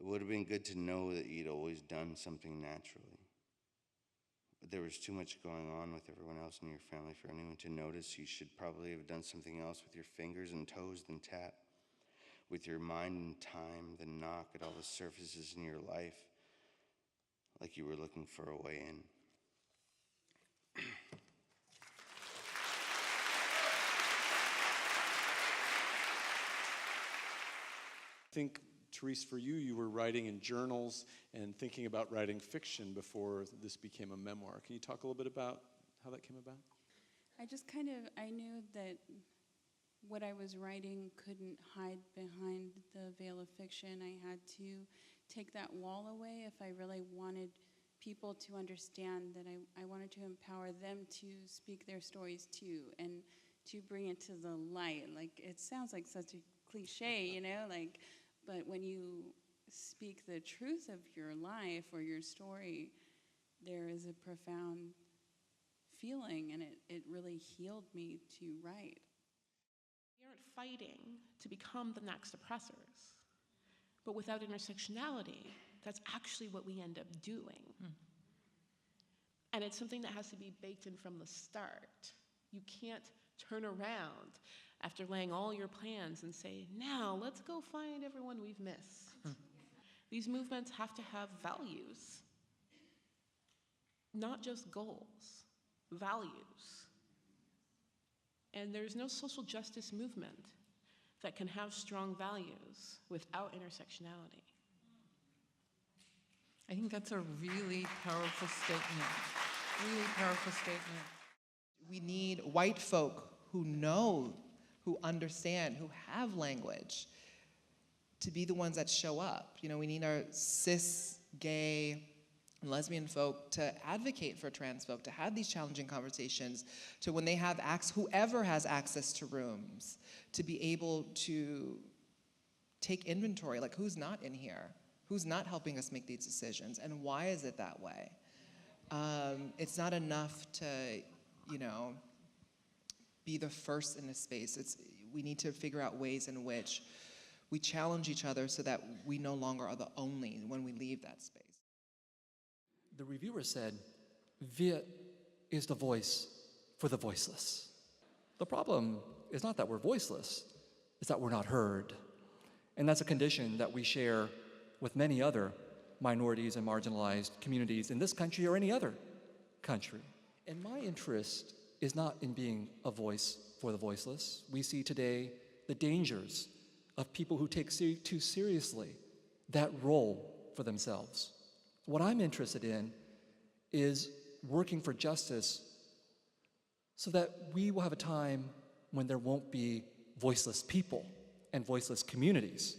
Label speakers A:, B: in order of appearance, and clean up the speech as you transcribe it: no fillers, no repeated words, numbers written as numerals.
A: It would have been good to know that you'd always done something naturally. But there was too much going on with everyone else in your family for anyone to notice. You should probably have done something else with your fingers and toes than tap. With your mind and time, than knock at all the surfaces in your life like you were looking for a way in.
B: I think, Terese, for you, you were writing in journals and thinking about writing fiction before this became a memoir. Can you talk a little bit about how that came about?
C: I knew that what I was writing couldn't hide behind the veil of fiction. I had to take that wall away if I really wanted people to understand that I wanted to empower them to speak their stories too, and to bring it to the light. Like, it sounds like such a cliche, you know, like, but when you speak the truth of your life or your story, there is a profound feeling, and it really healed me to write.
D: We aren't fighting to become the next oppressors, but without intersectionality, that's actually what we end up doing. And it's something that has to be baked in from the start. You can't turn around after laying all your plans and say, now let's go find everyone we've missed. These movements have to have values, not just goals, values. And there's no social justice movement that can have strong values without intersectionality.
E: I think that's a really powerful statement. Really powerful statement. We need white folk who know, who understand, who have language to be the ones that show up. You know, we need our cis, gay, and lesbian folk to advocate for trans folk, to have these challenging conversations, to when they have whoever has access to rooms, to be able to take inventory, like who's not in here? Who's not helping us make these decisions, and why is it that way? It's not enough to, you know, be the first in a space. We need to figure out ways in which we challenge each other so that we no longer are the only when we leave that space.
F: The reviewer said, Viet is the voice for the voiceless. The problem is not that we're voiceless, it's that we're not heard. And that's a condition that we share with many other minorities and marginalized communities in this country or any other country. And my interest is not in being a voice for the voiceless. We see today the dangers of people who take too seriously that role for themselves. What I'm interested in is working for justice so that we will have a time when there won't be voiceless people and voiceless communities.